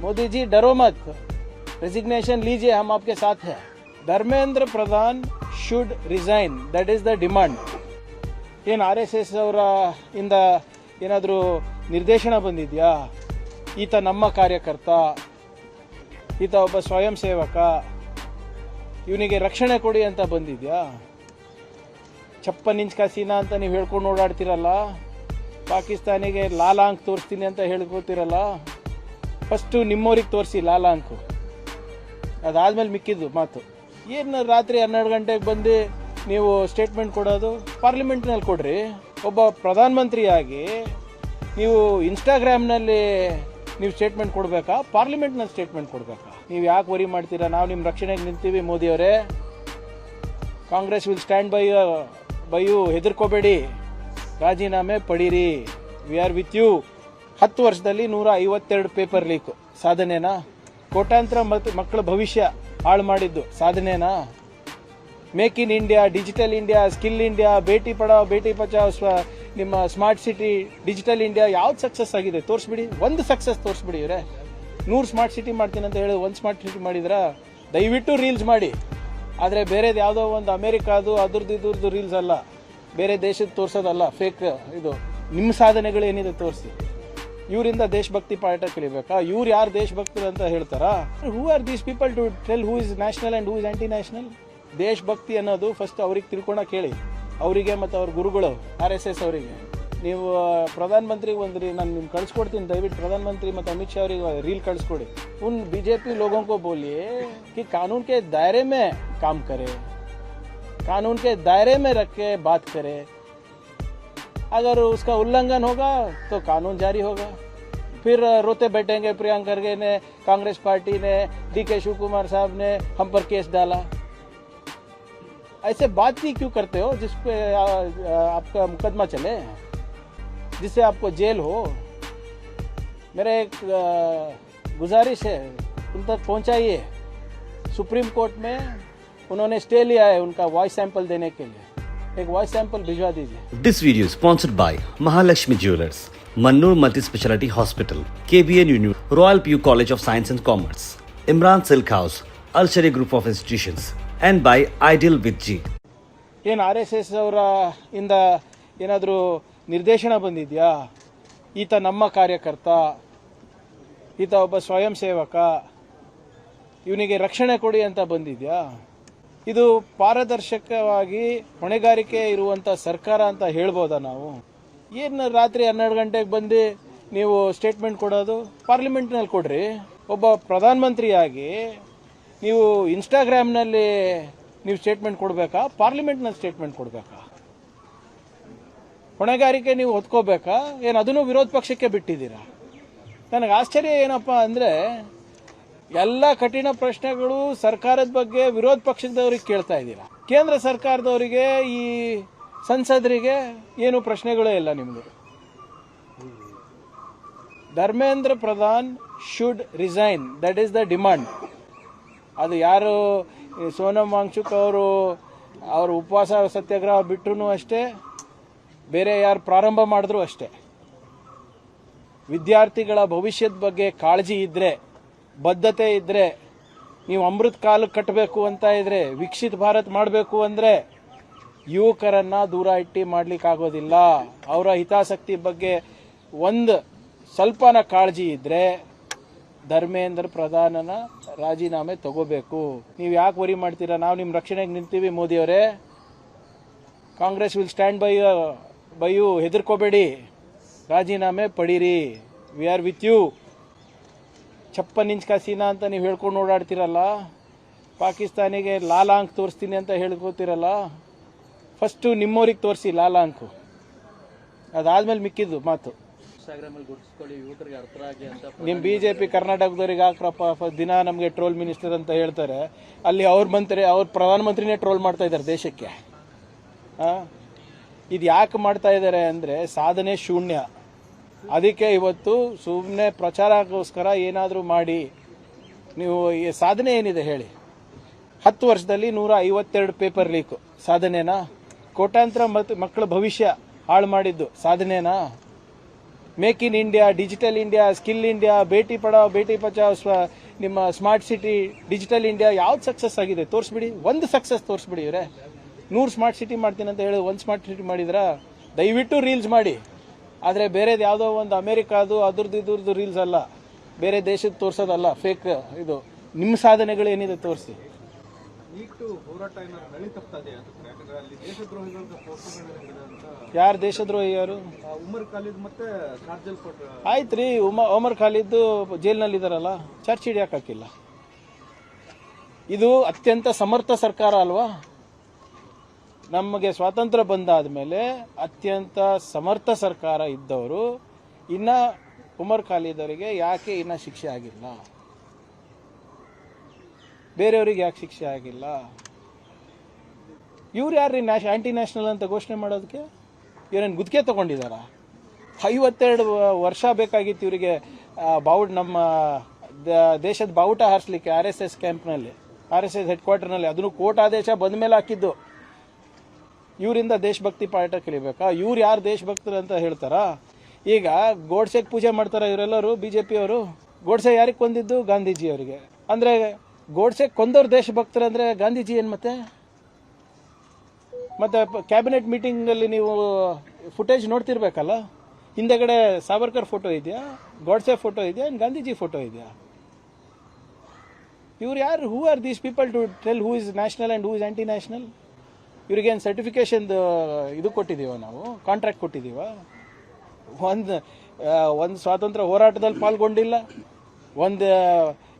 मोदी जी डरो मत, रेजिग्नेशन लीजिए, हम आपके साथ हैं. Dharmendra Pradhan should resign, that is the demand. ಏನು RSS ಅವರ ಇಂದ ಏನಾದರೂ ನಿರ್ದೇಶನ ಬಂದಿದೆಯಾ? ಈತ ನಮ್ಮ ಕಾರ್ಯಕರ್ತ, ಈತ ಒಬ್ಬ ಸ್ವಯಂ ಸೇವಕ, ಇವನಿಗೆ ರಕ್ಷಣೆ ಕೊಡಿ ಅಂತ ಬಂದಿದೆಯಾ? ಛಪ್ಪನ್ ಇಂಚ್ ಕಸೀನಾ ಅಂತ ನೀವು ಹೇಳ್ಕೊಂಡು ಓಡಾಡ್ತಿರಲ್ಲ, ಪಾಕಿಸ್ತಾನಿಗೆ ಲಾಲಾಂಕ್ ತೋರಿಸ್ತೀನಿ ಅಂತ ಹೇಳ್ಕೊತಿರಲ್ಲ. ಫಸ್ಟು ನಿಮ್ಮವ್ರಿಗೆ ತೋರಿಸಿ ಲಾಲಾಂಕು, ಅದಾದ್ಮೇಲೆ ಮಿಕ್ಕಿದ್ದು ಮಾತು. ಏನು ರಾತ್ರಿ 12 ಗಂಟೆಗೆ ಬಂದು ನೀವು ಸ್ಟೇಟ್ಮೆಂಟ್ ಕೊಡೋದು? ಪಾರ್ಲಿಮೆಂಟ್ನಲ್ಲಿ ಕೊಡ್ರಿ. ಒಬ್ಬ ಪ್ರಧಾನಮಂತ್ರಿಯಾಗಿ ನೀವು ಇನ್ಸ್ಟಾಗ್ರಾಮ್ನಲ್ಲಿ ನೀವು ಸ್ಟೇಟ್ಮೆಂಟ್ ಕೊಡಬೇಕಾ? ಪಾರ್ಲಿಮೆಂಟ್ನಲ್ಲಿ ಸ್ಟೇಟ್ಮೆಂಟ್ ಕೊಡಬೇಕಾ? ನೀವು ಯಾಕೆ ವರಿ ಮಾಡ್ತೀರಾ? ನಾವು ನಿಮ್ಮ ರಕ್ಷಣೆಗೆ ನಿಂತೀವಿ ಮೋದಿಯವರೇ. Congress will stand by you, ಹೆದರ್ಕೋಬೇಡಿ, ರಾಜೀನಾಮೆ ಪಡೀರಿ, ವಿ ಆರ್ ವಿತ್ ಯು. 10 ವರ್ಷದಲ್ಲಿ 152 ಪೇಪರ್ ಲೀಕ್ ಸಾಧನೆನಾ? ಕೋಟ್ಯಾಂತರ ಮಕ್ಕಳ ಭವಿಷ್ಯ ಹಾಳು ಮಾಡಿದ್ದು ಸಾಧನೆನಾ? Make in India, digital India, skill India, Beti Padhao Beti Bachao, ನಿಮ್ಮ ಸ್ಮಾರ್ಟ್ ಸಿಟಿ, ಡಿಜಿಟಲ್ ಇಂಡಿಯಾ ಯಾವ್ದು ಸಕ್ಸಸ್ ಆಗಿದೆ ತೋರಿಸ್ಬಿಡಿ. ಒಂದು ಸಕ್ಸಸ್ ತೋರಿಸ್ಬಿಡಿ ಇವರೇ. 100 ಸ್ಮಾರ್ಟ್ ಸಿಟಿ ಮಾಡ್ತೀನಿ ಅಂತ ಹೇಳಿ 1 ಸ್ಮಾರ್ಟ್ ಸಿಟಿ ಮಾಡಿದ್ರಾ? ದಯವಿಟ್ಟು ರೀಲ್ಸ್ ಮಾಡಿ, ಆದರೆ ಬೇರೆದು ಯಾವುದೋ ಒಂದು ಅಮೆರಿಕಾದು ಅದ್ರದ್ದು ರೀಲ್ಸ್ ಅಲ್ಲ, ಬೇರೆ ದೇಶದ ತೋರಿಸೋದಲ್ಲ, ಫೇಕ್. ಇದು ನಿಮ್ಮ ಸಾಧನೆಗಳು ಏನಿದೆ ತೋರಿಸಿ. ಇವರಿಂದ ದೇಶಭಕ್ತಿ ಪಾಠ ಕಲಿಬೇಕಾ? ಇವ್ರು ಯಾರು ದೇಶಭಕ್ತರು ಅಂತ ಹೇಳ್ತಾರಾ? Who are these people to tell who is national and who is anti national? ದೇಶಭಕ್ತಿ ಅನ್ನೋದು ಫಸ್ಟ್ ಅವ್ರಿಗೆ ತಿಳ್ಕೊಳಕ್ ಹೇಳಿ, ಅವರಿಗೆ ಮತ್ತು ಅವ್ರ ಗುರುಗಳು RSS ಅವರಿಗೆ. ನೀವು ಪ್ರಧಾನಮಂತ್ರಿಗೆ ಒಂದು ನಾನು ನಿಮ್ಗೆ ಕಳಿಸ್ಕೊಡ್ತೀನಿ, ದಯವಿಟ್ಟು ಪ್ರಧಾನಮಂತ್ರಿ ಮತ್ತು ಅಮಿತ್ ಶಾ ಅವರಿಗೆ ರೀಲ್ ಕಳಿಸ್ಕೊಡಿ. उन बीजेपी लोगों को बोलिए कि कानून के दायरे में काम करे, कानून के दायरे में रख के बात करे. अगर उसका उल्लंघन होगा तो कानून जारी होगा. फिर रोते बैठेंगे प्रियंका खरगे ने, कांग्रेस पार्टी ने, DK शिव कुमार साहब ने हम पर केस डाला. ऐसे बात ही क्यों करते हो जिस पे आपका मुकदमा चले, जिससे आपको जेल हो? मेरा एक गुजारिश है, उन तक पहुंचाइए. सुप्रीम कोर्ट में उन्होंने स्टे लिया है उनका वॉइस सैंपल देने के लिए. एक वॉइस सैंपल भिजवा दीजिए. This video is sponsored by Mahalakshmi Jewelers, Mannur Multi Speciality Hospital, KBN Union, Royal PU College of Science and Commerce, Imran Silk House, Al-Shari Group of Institutions, and by Ideal with G. ಏನು RSS ಅವರ ಇಂದ ಏನಾದರೂ ನಿರ್ದೇಶನ ಬಂದಿದೆಯಾ? ಈತ ನಮ್ಮ ಕಾರ್ಯಕರ್ತ, ಈತ ಒಬ್ಬ ಸ್ವಯಂ ಸೇವಕ, ಇವನಿಗೆ ರಕ್ಷಣೆ ಕೊಡಿ ಅಂತ ಬಂದಿದೆಯಾ? ಇದು ಪಾರದರ್ಶಕವಾಗಿ ಹೊಣೆಗಾರಿಕೆ ಇರುವಂಥ ಸರ್ಕಾರ ಅಂತ ಹೇಳ್ಬೋದಾ ನಾವು? ಏನು ರಾತ್ರಿ 12 ಗಂಟೆಗೆ ಬಂದು ನೀವು ಸ್ಟೇಟ್ಮೆಂಟ್ ಕೊಡೋದು? ಪಾರ್ಲಿಮೆಂಟ್ನಲ್ಲಿ ಕೊಡ್ರಿ. ಒಬ್ಬ ಪ್ರಧಾನಮಂತ್ರಿಯಾಗಿ ನೀವು ಇನ್ಸ್ಟಾಗ್ರಾಮ್ನಲ್ಲಿ ನೀವು ಸ್ಟೇಟ್ಮೆಂಟ್ ಕೊಡಬೇಕಾ? ಪಾರ್ಲಿಮೆಂಟ್ನಲ್ಲಿ ಸ್ಟೇಟ್ಮೆಂಟ್ ಕೊಡಬೇಕಾ? ಹೊಣೆಗಾರಿಕೆ ನೀವು ಹೊತ್ಕೋಬೇಕಾ? ಏನು ಅದನ್ನು ವಿರೋಧ ಪಕ್ಷಕ್ಕೆ ಬಿಟ್ಟಿದ್ದೀರಾ? ನನಗೆ ಆಶ್ಚರ್ಯ ಏನಪ್ಪ ಅಂದರೆ, ಎಲ್ಲ ಕಠಿಣ ಪ್ರಶ್ನೆಗಳು ಸರ್ಕಾರದ ಬಗ್ಗೆ ವಿರೋಧ ಪಕ್ಷದವರಿಗೆ ಕೇಳ್ತಾ ಇದ್ದೀರಾ. ಕೇಂದ್ರ ಸರ್ಕಾರದವರಿಗೆ, ಈ ಸಂಸದರಿಗೆ ಏನು ಪ್ರಶ್ನೆಗಳೇ ಇಲ್ಲ ನಿಮ್ಮದು. Dharmendra Pradhan should resign, that is the demand. ಅದು ಯಾರು ಸೋನಮ್ ವಾಂಗ್ಚುಕ್ ಅವರು ಉಪವಾಸ ಸತ್ಯಾಗ್ರಹ ಬಿಟ್ಟರು ಅಷ್ಟೇ, ಬೇರೆ ಯಾರು ಪ್ರಾರಂಭ ಮಾಡಿದ್ರು ಅಷ್ಟೇ. ವಿದ್ಯಾರ್ಥಿಗಳ ಭವಿಷ್ಯದ ಬಗ್ಗೆ ಕಾಳಜಿ ಇದ್ದರೆ, ಬದ್ಧತೆ ಇದ್ದರೆ, ನೀವು ಅಮೃತ ಕಾಲ ಕಟ್ಟಬೇಕು ಅಂತ ಇದ್ರೆ, ವಿಕಸಿತ ಭಾರತ್ ಮಾಡಬೇಕು ಅಂದರೆ ಯುವಕರನ್ನು ದೂರ ಇಟ್ಟು ಮಾಡಲಿಕ್ಕಾಗೋದಿಲ್ಲ. ಅವರ ಹಿತಾಸಕ್ತಿ ಬಗ್ಗೆ ಒಂದು ಸ್ವಲ್ಪನ ಕಾಳಜಿ ಇದ್ದರೆ ಧರ್ಮೇಂದ್ರ ಪ್ರಧಾನನ ರಾಜೀನಾಮೆ ತಗೋಬೇಕು. ನೀವು ಯಾಕೆ ವರಿ ಮಾಡ್ತೀರಾ? ನಾವು ನಿಮ್ಮ ರಕ್ಷಣೆಗೆ ನಿಂತೀವಿ ಮೋದಿಯವರೇ. Congress will stand by you, ಹೆದರ್ಕೋಬೇಡಿ, ರಾಜೀನಾಮೆ ಪಡೀರಿ, ವಿ ಆರ್ ವಿತ್ ಯು. ಛಪ್ಪನ್ ಇಂಚ್ ಕಸೀನಾ ಅಂತ ನೀವು ಹೇಳ್ಕೊಂಡು ಓಡಾಡ್ತಿರಲ್ಲ, ಪಾಕಿಸ್ತಾನಿಗೆ ಲಾಲಾಂಕ್ ತೋರಿಸ್ತೀನಿ ಅಂತ ಹೇಳ್ಕೊತಿರಲ್ಲ. ಫಸ್ಟು ನಿಮ್ಮವ್ರಿಗೆ ತೋರಿಸಿ ಲಾಲಾಂಕು, ಅದಾದ್ಮೇಲೆ ಮಿಕ್ಕಿದ್ದು ಮಾತು. ನಿಮ್ಮ BJP ಕರ್ನಾಟಕದವ್ರಿಗೆ ಹಾಕ್ರಪ್ಪ, ದಿನ ನಮಗೆ ಟ್ರೋಲ್ ಮಿನಿಸ್ಟರ್ ಅಂತ ಹೇಳ್ತಾರೆ. ಅಲ್ಲಿ ಅವ್ರ ಪ್ರಧಾನಮಂತ್ರಿನೇ ಟ್ರೋಲ್ ಮಾಡ್ತಾ ಇದ್ದಾರೆ ದೇಶಕ್ಕೆ. ಇದು ಯಾಕೆ ಮಾಡ್ತಾ ಇದ್ದಾರೆ ಅಂದರೆ ಸಾಧನೆ ಶೂನ್ಯ. ಅದಕ್ಕೆ ಇವತ್ತು ಸುಮ್ಮನೆ ಪ್ರಚಾರಕ್ಕೋಸ್ಕರ ಏನಾದರೂ ಮಾಡಿ, ನೀವು ಸಾಧನೆ ಏನಿದೆ ಹೇಳಿ? 10 ವರ್ಷದಲ್ಲಿ 152 ಪೇಪರ್ ಲೀಕ್ ಸಾಧನೆನಾ? ಕೋಟ್ಯಾಂತರ ಮಕ್ಕಳ ಭವಿಷ್ಯ ಹಾಳು ಮಾಡಿದ್ದು ಸಾಧನೆನಾ? Make in India, digital India, skill India, Beti Padhao Beti Bachao, ನಿಮ್ಮ ಸ್ಮಾರ್ಟ್ ಸಿಟಿ, ಡಿಜಿಟಲ್ ಇಂಡಿಯಾ ಯಾವ್ದು ಸಕ್ಸಸ್ ಆಗಿದೆ ತೋರಿಸ್ಬಿಡಿ. ಒಂದು ಸಕ್ಸಸ್ ತೋರಿಸ್ಬಿಡಿ ಇವರೇ. 100 ಸ್ಮಾರ್ಟ್ ಸಿಟಿ ಮಾಡ್ತೀನಿ ಅಂತ ಹೇಳಿ 1 ಸ್ಮಾರ್ಟ್ ಸಿಟಿ ಮಾಡಿದ್ರಾ? ದಯವಿಟ್ಟು ರೀಲ್ಸ್ ಮಾಡಿ, ಆದರೆ ಬೇರೆದು ಯಾವುದೋ ಒಂದು ಅಮೇರಿಕಾದು ಇದ್ರದ್ದು ರೀಲ್ಸ್ ಅಲ್ಲ, ಬೇರೆ ದೇಶದ ತೋರಿಸೋದಲ್ಲ, ಫೇಕ್ ಇದು. ನಿಮ್ಮ ಸಾಧನೆಗಳು ಏನಿದೆ ತೋರಿಸಿ. ಯಾರು ದೇಶದ್ರೋಹಿ? ಯಾರು? ಆಯ್ತು ರೀ, ಉಮರ್ ಖಾಲಿದ್ ಜೈಲ್ನಲ್ಲಿದ್ದಾರಲ್ಲ, ಚರ್ಚ್ ಹಿಡಿಯಕ್ಕೆ ಹಾಕಿಲ್ಲ. ಇದು ಅತ್ಯಂತ ಸಮರ್ಥ ಸರ್ಕಾರ ಅಲ್ವಾ? ನಮಗೆ ಸ್ವಾತಂತ್ರ್ಯ ಬಂದಾದ ಮೇಲೆ ಅತ್ಯಂತ ಸಮರ್ಥ ಸರ್ಕಾರ ಇದ್ದವರು ಇನ್ನ ಉಮರ್ ಖಾಲಿದ್ ಅವರಿಗೆ ಯಾಕೆ ಇನ್ನ ಶಿಕ್ಷೆ ಆಗಿಲ್ಲ? ಬೇರೆಯವ್ರಿಗೆ ಯಾಕೆ ಶಿಕ್ಷೆ ಆಗಿಲ್ಲ? ಇವ್ರು ಯಾರ್ರೀ ಆಂಟಿ ನ್ಯಾಷನಲ್ ಅಂತ ಘೋಷಣೆ ಮಾಡೋದಕ್ಕೆ? ಇವರೇನು ಗುತ್ತಿಗೆ ತಗೊಂಡಿದಾರ? 52 ವರ್ಷ ಬೇಕಾಗಿತ್ತು ಇವರಿಗೆ ನಮ್ಮ ದೇಶದ ಬಾವುಟ ಹಾರಿಸ್ಲಿಕ್ಕೆ RSS ಕ್ಯಾಂಪ್ನಲ್ಲಿ, RSS ಹೆಡ್ ಕ್ವಾರ್ಟರ್ನಲ್ಲಿ. ಅದನ್ನು ಕೋರ್ಟ್ ಆದೇಶ ಬಂದ ಮೇಲೆ ಹಾಕಿದ್ದು. ಇವರಿಂದ ದೇಶಭಕ್ತಿ ಪಾಠ ಕಲಿಬೇಕಾ? ಇವ್ರು ಯಾರು ದೇಶಭಕ್ತರು ಅಂತ ಹೇಳ್ತಾರಾ? ಈಗ ಗೋಡ್ಸೆಗೆ ಪೂಜೆ ಮಾಡ್ತಾರ ಇವರೆಲ್ಲರೂ, BJP ಅವರು. ಗೋಡ್ಸೆ ಯಾರಿಗೆ ಕೊಂದಿದ್ದು? ಗಾಂಧೀಜಿ ಅವರಿಗೆ. ಅಂದರೆ ಗೋಡ್ಸೆ ಕೊಂದವ್ರು ದೇಶಭಕ್ತರು ಅಂದರೆ ಗಾಂಧೀಜಿ ಏನು? ಮತ್ತೆ ಕ್ಯಾಬಿನೆಟ್ ಮೀಟಿಂಗಲ್ಲಿ ನೀವು ಫುಟೇಜ್ ನೋಡ್ತಿರ್ಬೇಕಲ್ಲ, ಹಿಂದೆಗಡೆ ಸಾವರ್ಕರ್ ಫೋಟೋ ಇದೆಯಾ, ಗೋಡ್ಸೆ ಫೋಟೋ ಇದೆಯಾ, ಗಾಂಧೀಜಿ ಫೋಟೋ ಇದೆಯಾ? ಇವ್ರು ಯಾರು? Who are these people to tell who is national and who is anti national? ಇವ್ರಿಗೇನು ಸರ್ಟಿಫಿಕೇಶನ್ ಇದು ಕೊಟ್ಟಿದ್ದೀವ ನಾವು? ಕಾಂಟ್ರಾಕ್ಟ್ ಕೊಟ್ಟಿದ್ದೀವ? ಒಂದು ಸ್ವಾತಂತ್ರ್ಯ ಹೋರಾಟದಲ್ಲಿ ಪಾಲ್ಗೊಂಡಿಲ್ಲ, ಒಂದು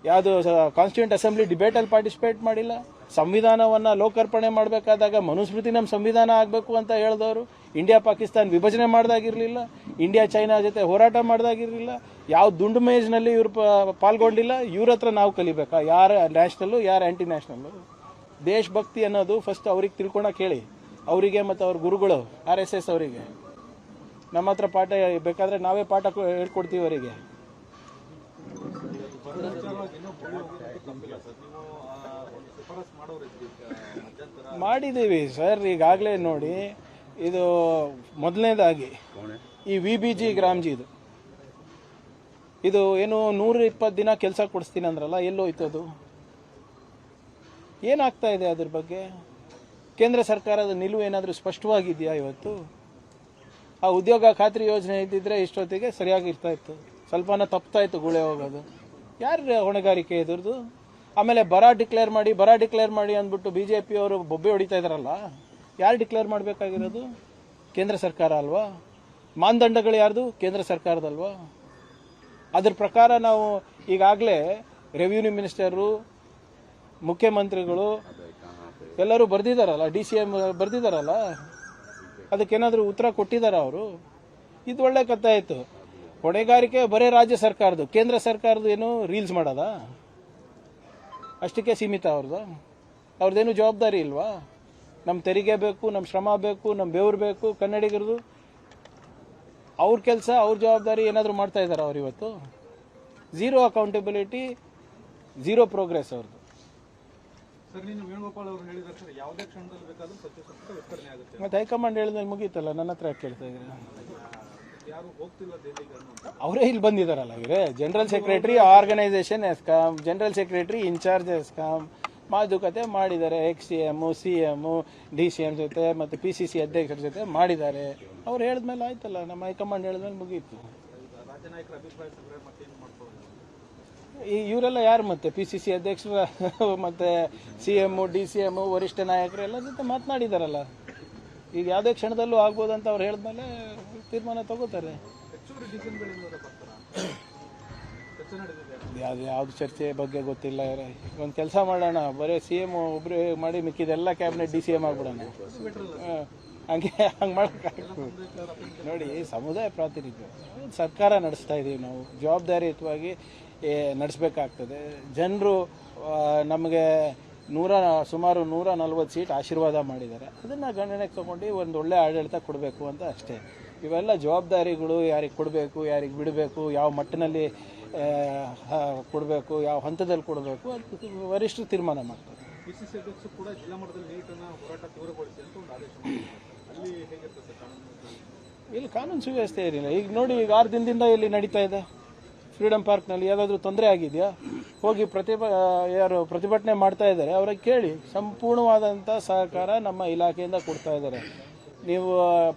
ಯಾವುದು ಕಾನ್ಸ್ಟಿಟ್ಯೂಂಟ್ ಅಸೆಂಬ್ಲಿ ಡಿಬೇಟಲ್ಲಿ ಪಾರ್ಟಿಸಿಪೇಟ್ ಮಾಡಿಲ್ಲ, ಸಂವಿಧಾನವನ್ನು ಲೋಕಾರ್ಪಣೆ ಮಾಡಬೇಕಾದಾಗ ಮನುಸ್ಮೃತಿ ನಮ್ಮ ಸಂವಿಧಾನ ಆಗಬೇಕು ಅಂತ ಹೇಳಿದವರು, ಇಂಡಿಯಾ ಪಾಕಿಸ್ತಾನ ವಿಭಜನೆ ಮಾಡ್ದಾಗಿರಲಿಲ್ಲ, ಇಂಡಿಯಾ ಚೈನಾ ಜೊತೆ ಹೋರಾಟ ಮಾಡ್ದಾಗಿರಲಿಲ್ಲ, ಯಾವ ದುಂಡು ಮೇಜ್ನಲ್ಲಿ ಇವರು ಪಾಲ್ಗೊಂಡಿಲ್ಲ. ಇವ್ರ ಹತ್ರ ನಾವು ಕಲಿಬೇಕಾ ಯಾರು ನ್ಯಾಷನಲ್ಲು ಯಾರು ಆ್ಯಂಟಿ ನ್ಯಾಷನಲ್ಲು? ದೇಶಭಕ್ತಿ ಅನ್ನೋದು ಫಸ್ಟ್ ಅವ್ರಿಗೆ ತಿಳ್ಕೊಳಕ್ಕೆ ಹೇಳಿ, ಅವರಿಗೆ ಮತ್ತು ಅವ್ರ ಗುರುಗಳು RSS ಅವರಿಗೆ. ನಮ್ಮ ಹತ್ರ ಪಾಠ ಬೇಕಾದರೆ ನಾವೇ ಪಾಠ ಹೇಳ್ಕೊಡ್ತೀವಿ ಅವರಿಗೆ. ಮಾಡಿದ್ದೀವಿ ಸರ್, ಈಗಾಗಲೇ ನೋಡಿ. ಇದು ಮೊದಲನೇದಾಗಿ ಈ VBG ಗ್ರಾಮ್ಜಿದು ಇದು ಏನು 120 ದಿನ ಕೆಲಸ ಕೊಡಿಸ್ತೀನಿ ಅಂದ್ರಲ್ಲ, ಎಲ್ಲೋಯ್ತು ಅದು? ಏನಾಗ್ತಾ ಇದೆ ಅದ್ರ ಬಗ್ಗೆ? ಕೇಂದ್ರ ಸರ್ಕಾರದ ನಿಲುವು ಏನಾದರೂ ಸ್ಪಷ್ಟವಾಗಿದೆಯಾ ಇವತ್ತು? ಆ ಉದ್ಯೋಗ ಖಾತ್ರಿ ಯೋಜನೆ ಇದ್ದಿದ್ರೆ ಇಷ್ಟೊತ್ತಿಗೆ ಸರಿಯಾಗಿರ್ತಾ ಇತ್ತು, ಸ್ವಲ್ಪನ ತಪ್ತಾ ಇತ್ತು ಗುಳೆ ಹೋಗೋದು. ಯಾರ ಹೊಣೆಗಾರಿಕೆ ಇದ್ರದ್ದು? ಆಮೇಲೆ ಬರ ಡಿಕ್ಲೇರ್ ಮಾಡಿ ಅಂದ್ಬಿಟ್ಟು BJP ಅವರು ಬೊಬ್ಬೆ ಹೊಡಿತಾ ಇದಾರಲ್ಲ, ಯಾರು ಡಿಕ್ಲೇರ್ ಮಾಡಬೇಕಾಗಿರೋದು? ಕೇಂದ್ರ ಸರ್ಕಾರ ಅಲ್ವಾ? ಮಾನದಂಡಗಳು ಯಾರ್ದು? ಕೇಂದ್ರ ಸರ್ಕಾರದಲ್ವಾ? ಅದ್ರ ಪ್ರಕಾರ ನಾವು ಈಗಾಗಲೇ ರೆವಿನ್ಯೂ ಮಿನಿಸ್ಟರು, ಮುಖ್ಯಮಂತ್ರಿಗಳು ಎಲ್ಲರೂ ಬರ್ದಿದ್ದಾರಲ್ಲ, DCM ಬರ್ದಿದ್ದಾರಲ್ಲ, ಅದಕ್ಕೇನಾದರೂ ಉತ್ತರ ಕೊಟ್ಟಿದ್ದಾರ ಅವರು? ಇದು ಒಳ್ಳೆ ಕಥೆ ಆಯಿತು. ಹೊಣೆಗಾರಿಕೆ ಬರೀ ರಾಜ್ಯ ಸರ್ಕಾರದ್ದು, ಕೇಂದ್ರ ಸರ್ಕಾರದ್ದು ಏನು ರೀಲ್ಸ್ ಮಾಡೋದ? ಅಷ್ಟಕ್ಕೆ ಸೀಮಿತ ಅವ್ರದ್ದೇನು ಜವಾಬ್ದಾರಿ ಇಲ್ವಾ? ನಮ್ಮ ತೆರಿಗೆ ಬೇಕು, ನಮ್ಮ ಶ್ರಮ ಬೇಕು, ನಮ್ಮ ಬೆವರು ಬೇಕು ಕನ್ನಡಿಗರದು. ಅವ್ರ ಕೆಲಸ, ಅವ್ರ ಜವಾಬ್ದಾರಿ ಏನಾದರೂ ಮಾಡ್ತಾ ಇದ್ದಾರೆ ಅವ್ರು ಇವತ್ತು? ಝೀರೋ ಅಕೌಂಟಬಿಲಿಟಿ, ಝೀರೋ ಪ್ರೋಗ್ರೆಸ್ ಅವ್ರದ್ದು. ಮತ್ತೆ ಹೈಕಮಾಂಡ್ ಹೇಳಿದ್ಮೇಲೆ ಮುಗೀತಲ್ಲ, ನನ್ನ ಹತ್ರ ಕೇಳ್ತಾ ಇದ್ದೀರಾ? ಅವರೇ ಇಲ್ಲಿ ಬಂದಿದ್ದಾರಲ್ಲ, ಇವರೇ general secretary organisation ESCOM, general secretary in-charge ESCOM, ಮಾತುಕತೆ ಮಾಡಿದ್ದಾರೆ. XCM, CM, DCM ಜೊತೆ ಮತ್ತು PCC ಅಧ್ಯಕ್ಷರ ಜೊತೆ ಮಾಡಿದ್ದಾರೆ. ಅವ್ರು ಹೇಳಿದ್ಮೇಲೆ ಆಯ್ತಲ್ಲ, ನಮ್ಮ ಹೈಕಮಾಂಡ್ ಹೇಳಿದ್ಮೇಲೆ ಮುಗೀತು. ಇವರೆಲ್ಲ ಯಾರು ಮತ್ತೆ PCC ಅಧ್ಯಕ್ಷರು ಮತ್ತು CM, DCM ವರಿಷ್ಠ ನಾಯಕರು ಎಲ್ಲ ಜೊತೆ ಮಾತನಾಡಿದಾರಲ್ಲ. ಈಗ ಯಾವುದೇ ಕ್ಷಣದಲ್ಲೂ ಆಗ್ಬೋದು ಅಂತ ಅವ್ರು ಹೇಳಿದ್ಮೇಲೆ ತೀರ್ಮಾನ ತಗೋತಾರೆ. ಯಾವ್ದು ಚರ್ಚೆ ಬಗ್ಗೆ ಗೊತ್ತಿಲ್ಲ. ಒಂದು ಕೆಲಸ ಮಾಡೋಣ, ಬರೀ CM ಒಬ್ರು ಮಾಡಿ ಮಿಕ್ಕಿದೆಲ್ಲ ಕ್ಯಾಬಿನೆಟ್ DCM ಆಗ್ಬಿಡೋಣ. ಹಂಗೆ ಮಾಡೋಕ್ಕಾಗ್ತದೆ ನೋಡಿ. ಸಮುದಾಯ ಪ್ರಾತಿನಿಧ್ಯ ಸರ್ಕಾರ ನಡೆಸ್ತಾ ಇದ್ದೀವಿ ನಾವು, ಜವಾಬ್ದಾರಿಯುತವಾಗಿ ನಡೆಸಬೇಕಾಗ್ತದೆ. ಜನರು ನಮಗೆ ಸುಮಾರು 140 ಸೀಟ್ ಆಶೀರ್ವಾದ ಮಾಡಿದ್ದಾರೆ. ಅದನ್ನು ಗಣನೆಗೆ ತೊಗೊಂಡು ಒಂದು ಒಳ್ಳೆ ಆಡಳಿತ ಕೊಡಬೇಕು ಅಂತ ಅಷ್ಟೇ. ಇವೆಲ್ಲ ಜವಾಬ್ದಾರಿಗಳು ಯಾರಿಗೆ ಕೊಡಬೇಕು, ಯಾರಿಗೆ ಬಿಡಬೇಕು, ಯಾವ ಮಟ್ಟಿನಲ್ಲಿ ಕೊಡಬೇಕು, ಯಾವ ಹಂತದಲ್ಲಿ ಕೊಡಬೇಕು, ಅದು ವರಿಷ್ಠರು ತೀರ್ಮಾನ ಮಾಡ್ತಾರೆ. PCC ಅಧ್ಯಕ್ಷರು ಕೂಡ ಜಿಲ್ಲಾ ಮಟ್ಟದಲ್ಲಿ ನೀಟನ್ನು ಹೋರಾಟ ತೀವ್ರಗೊಳಿಸಿ ಅಂತ ಒಂದು ಆದೇಶ ಅಲ್ಲಿ ಹೇಗಿರ್ತದೆ? ಇಲ್ಲಿ ಕಾನೂನು ಸುವ್ಯವಸ್ಥೆ ಏನಿಲ್ಲ. ಈಗ ನೋಡಿ, ಈಗ 6 ದಿನದಿಂದ ಇಲ್ಲಿ ನಡೀತಾ ಇದೆ ಫ್ರೀಡಮ್ ಪಾರ್ಕ್ನಲ್ಲಿ. ಯಾವುದಾದ್ರೂ ತೊಂದರೆ ಆಗಿದೆಯಾ? ಹೋಗಿ ಯಾರು ಪ್ರತಿಭಟನೆ ಮಾಡ್ತಾ ಇದ್ದಾರೆ ಅವ್ರಿಗೆ ಕೇಳಿ. ಸಂಪೂರ್ಣವಾದಂಥ ಸಹಕಾರ ನಮ್ಮ ಇಲಾಖೆಯಿಂದ ಕೊಡ್ತಾ ಇದ್ದಾರೆ. ನೀವು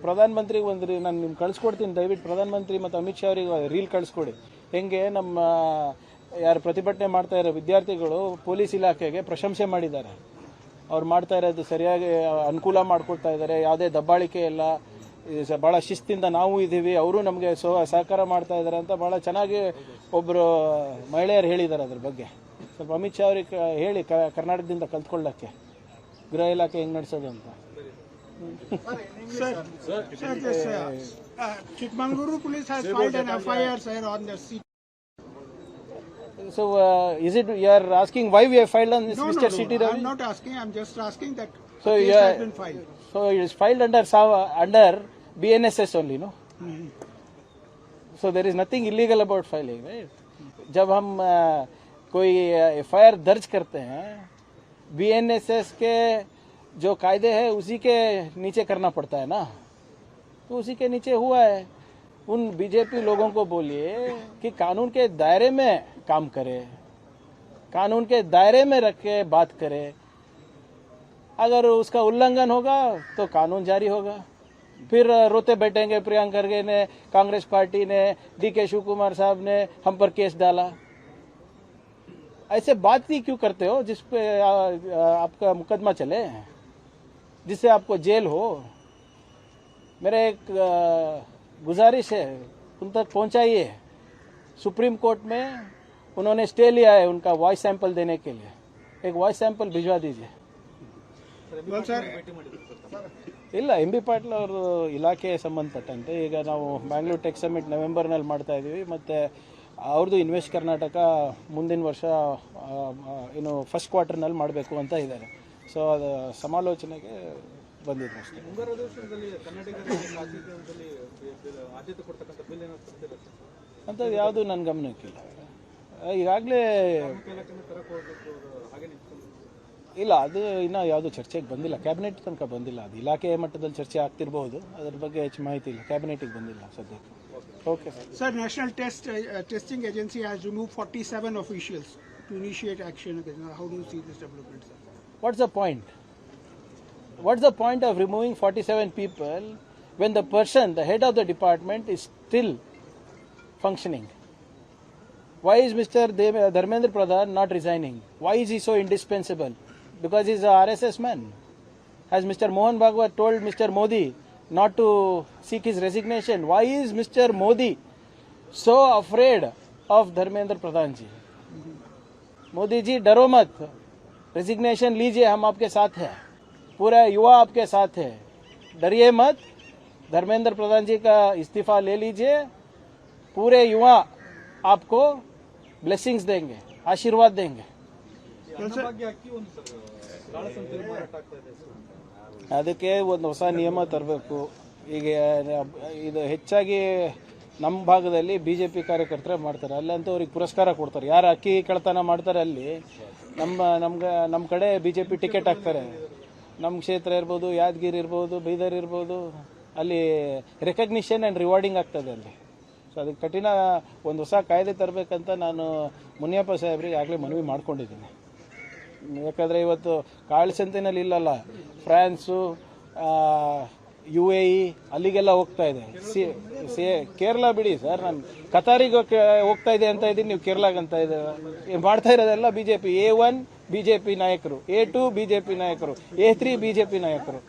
ಪ್ರಧಾನಮಂತ್ರಿಗೆ ಒಂದು ನಾನು ನಿಮ್ಗೆ ಕಳಿಸ್ಕೊಡ್ತೀನಿ, ದಯವಿಟ್ಟು ಪ್ರಧಾನಮಂತ್ರಿ ಮತ್ತು ಅಮಿತ್ ಶಾ ಅವರಿಗೆ ರೀಲ್ ಕಳಿಸ್ಕೊಡಿ. ಹೆಂಗೆ ನಮ್ಮ ಯಾರು ಪ್ರತಿಭಟನೆ ಮಾಡ್ತಾ ಇರೋ ವಿದ್ಯಾರ್ಥಿಗಳು ಪೊಲೀಸ್ ಇಲಾಖೆಗೆ ಪ್ರಶಂಸೆ ಮಾಡಿದ್ದಾರೆ. ಅವ್ರು ಮಾಡ್ತಾ ಇರೋದು ಸರಿಯಾಗಿ ಅನುಕೂಲ ಮಾಡಿಕೊಡ್ತಾ ಇದ್ದಾರೆ, ಯಾವುದೇ ದಬ್ಬಾಳಿಕೆ ಇಲ್ಲ, ಭಾಳ ಶಿಸ್ತಿಂದ ನಾವು ಇದ್ದೀವಿ, ಅವರು ನಮಗೆ ಸಹಕಾರ ಮಾಡ್ತಾ ಇದ್ದಾರೆ ಅಂತ ಭಾಳ ಚೆನ್ನಾಗಿ ಒಬ್ಬರು ಮಹಿಳೆಯರು ಹೇಳಿದ್ದಾರೆ. ಅದ್ರ ಬಗ್ಗೆ ಸ್ವಲ್ಪ ಅಮಿತ್ ಶಾ ಅವ್ರಿಗೆ ಹೇಳಿ, ಕರ್ನಾಟಕದಿಂದ ಕಲ್ತ್ಕೊಳ್ಳೋಕ್ಕೆ ಗೃಹ ಇಲಾಖೆ ಹೆಂಗೆ ನಡೆಸೋದು ಅಂತ. Chikmagaluru police has filed an FIR, sir, on the seat. So, is it you are asking why we have filed on this, No, Mr. no, City no, Ravi? I'm not asking. I'm just asking that So case you are- has been filed. So it is filed under BNSS only, no? So there is nothing illegal about filing, right? जब हम कोई FIR दर्ज करते हैं, BNSS के जो कायदे हैं उसी के नीचे करना पड़ता है ना, तो उसी के नीचे हुआ है. उन बीजेपी लोगों को बोलिए कि कानून के दायरे में काम करे, कानून के दायरे में रख के बात करे. अगर उसका उल्लंघन होगा तो कानून जारी होगा. फिर रोते बैठेंगे प्रियंका खरगे ने, कांग्रेस पार्टी ने, DK शिव कुमार साहब ने हम पर केस डाला. ऐसे बात ही क्यों करते हो जिस पे आपका मुकदमा चले, जिससे आपको जेल हो? मेरा एक गुजारिश है, उन तक पहुंचाइए. सुप्रीम कोर्ट में उन्होंने स्टे लिया है उनका वॉइस सैंपल देने के लिए. एक वॉइस सैंपल भिजवा दीजिए. Well, sir, ಇಲ್ಲ, ಎಂ ಬಿ ಪಾಟೀಲ್ ಅವರು ಇಲಾಖೆಗೆ ಸಂಬಂಧಪಟ್ಟಂತೆ ಈಗ ನಾವು ಬ್ಯಾಂಗ್ಳೂರ್ ಟೆಕ್ ಸಮಿಟ್ ನವೆಂಬರ್ನಲ್ಲಿ ಮಾಡ್ತಾ ಇದ್ದೀವಿ. ಮತ್ತು ಅವ್ರದ್ದು ಇನ್ವೆಸ್ಟ್ ಕರ್ನಾಟಕ ಮುಂದಿನ ವರ್ಷ ಏನು ಫಸ್ಟ್ ಕ್ವಾರ್ಟರ್ನಲ್ಲಿ ಮಾಡಬೇಕು ಅಂತ ಇದ್ದಾರೆ. ಸೊ ಅದು ಸಮಾಲೋಚನೆಗೆ ಬಂದಿದೆ ಅಷ್ಟೇ. ಅಂಥದ್ದು ಯಾವುದು ನನ್ನ ಗಮನಕ್ಕಿಲ್ಲ. ಈಗಾಗಲೇ ಇಲ್ಲ, ಅದು ಇನ್ನೂ ಯಾವುದು ಚರ್ಚೆಗೆ ಬಂದಿಲ್ಲ, ಕ್ಯಾಬಿನೆಟ್ ತನಕ ಬಂದಿಲ್ಲ. ಅದು ಇಲಾಖೆ ಮಟ್ಟದಲ್ಲಿ ಚರ್ಚೆ ಆಗ್ತಿರ್ಬೋದು, ಅದ್ರ ಬಗ್ಗೆ ಹೆಚ್ಚು ಮಾಹಿತಿ ಇಲ್ಲ, ಕ್ಯಾಬಿನೆಟಿಗೆ ಬಂದಿಲ್ಲ ಸದ್ಯಕ್ಕೆ. Okay sir. sir, National Testing Agency has removed 47 officials to initiate action against. How do you see this development, sir? What's the point? What's the point of removing 47 people when the person, the head of the department, is still functioning? Why is Mr. Dharmendra Pradhan not resigning? Why is he so indispensable? Because he's a RSS man. Has Mr. Mohan Bhagwat told Mr. Modi not to seek his resignation? Why is Mr. Modi so afraid of Dharmendra Pradhan ji? Modi ji डरो मत, resignation लीजिए, हम आपके साथ हैं, पूरा युवा आपके साथ है, डरिए मत. धर्मेंद्र प्रधान जी का इस्तीफा ले लीजिए, पूरे युवा आपको ब्लेसिंग्स देंगे, आशीर्वाद देंगे. ಅದಕ್ಕೆ ಒಂದು ಹೊಸ ನಿಯಮ ತರಬೇಕು. ಈಗ ಇದು ಹೆಚ್ಚಾಗಿ ನಮ್ಮ ಭಾಗದಲ್ಲಿ BJP ಕಾರ್ಯಕರ್ತರೇ ಮಾಡ್ತಾರೆ. ಅಲ್ಲಂತೂ ಅವ್ರಿಗೆ ಪುರಸ್ಕಾರ ಕೊಡ್ತಾರೆ. ಯಾರು ಅಕ್ಕಿ ಕಳ್ತನ ಮಾಡ್ತಾರೆ ಅಲ್ಲಿ ನಮ್ಮ ಕಡೆ BJP ಟಿಕೆಟ್ ಹಾಕ್ತಾರೆ. ನಮ್ಮ ಕ್ಷೇತ್ರ ಇರ್ಬೋದು, ಯಾದಗಿರಿ ಇರ್ಬೋದು, ಬೀದರ್ ಇರ್ಬೋದು, ಅಲ್ಲಿ ರೆಕಗ್ನಿಷನ್ ಆ್ಯಂಡ್ ರಿವಾರ್ಡಿಂಗ್ ಆಗ್ತದೆ ಅಲ್ಲಿ. ಸೊ ಅದಕ್ಕೆ ಕಠಿಣ ಒಂದು ಹೊಸ ಕಾಯ್ದೆ ತರಬೇಕಂತ ನಾನು ಮುನಿಯಪ್ಪ ಸಾಹೇಬ್ರಿಗೆ ಆಗಲೇ ಮನವಿ ಮಾಡ್ಕೊಂಡಿದ್ದೀನಿ. ಯಾಕಂದರೆ ಇವತ್ತು ಕಾಳಸಂತೆನಲ್ಲಿ ಇಲ್ಲಲ್ಲ, ಫ್ರಾನ್ಸು, UAE ಅಲ್ಲಿಗೆಲ್ಲ ಹೋಗ್ತಾ ಇದೆ. ಕೇರಳ ಬಿಡಿ ಸರ್, ನಾನು ಕತಾರಿಗೆ ಹೋಗ್ತಾ ಇದೆ ಅಂತ ಇದ್ದೀನಿ, ನೀವು ಕೇರಳಾಗೆ ಅಂತ ಇದೆ. ಮಾಡ್ತಾ ಇರೋದೆಲ್ಲ BJP. A1 BJP ನಾಯಕರು, A2 BJP ನಾಯಕರು, A3 BJP ನಾಯಕರು.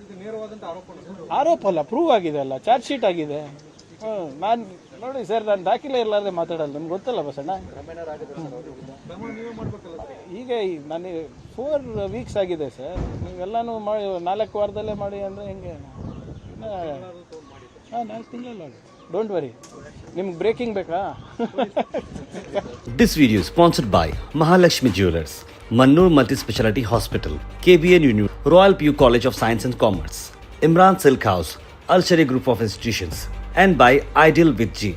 ಆರೋಪ ಅಲ್ಲ, ಪ್ರೂವ್ ಆಗಿದೆ ಅಲ್ಲ, ಚಾರ್ಜ್ ಶೀಟ್ ಆಗಿದೆ. ನಾನು ನೋಡಿ ಸರ್, ನಾನು ದಾಖಲೆ ಇರಲಾರ್ದೆ ಮಾತಾಡಲ್ಲ, ನಿಮ್ಗೆ ಗೊತ್ತಲ್ಲ ಬಸಣ್ಣ. ಈಗ ನನಗೆ 4 ವೀಕ್ಸ್ ಆಗಿದೆ ಸರ್. ನೀವೆಲ್ಲನೂ ಮಾಡಿ 4 ವಾರದಲ್ಲೇ ಮಾಡಿ ಅಂದರೆ ಹೆಂಗೆ? ಹಾಂ, 4 ತಿಂಗಳಲ್ಲ. Don't worry. ನಿಮ್ಗೆ ಬ್ರೇಕಿಂಗ್ ಬೇಕಾ? This video is sponsored by Mahalakshmi Jewelers, Mannur Multi-Speciality Hospital, KBN Union, Royal PU College of Science and Commerce, Imran Silk House, Alshari Group of Institutions, and by Ideal with G.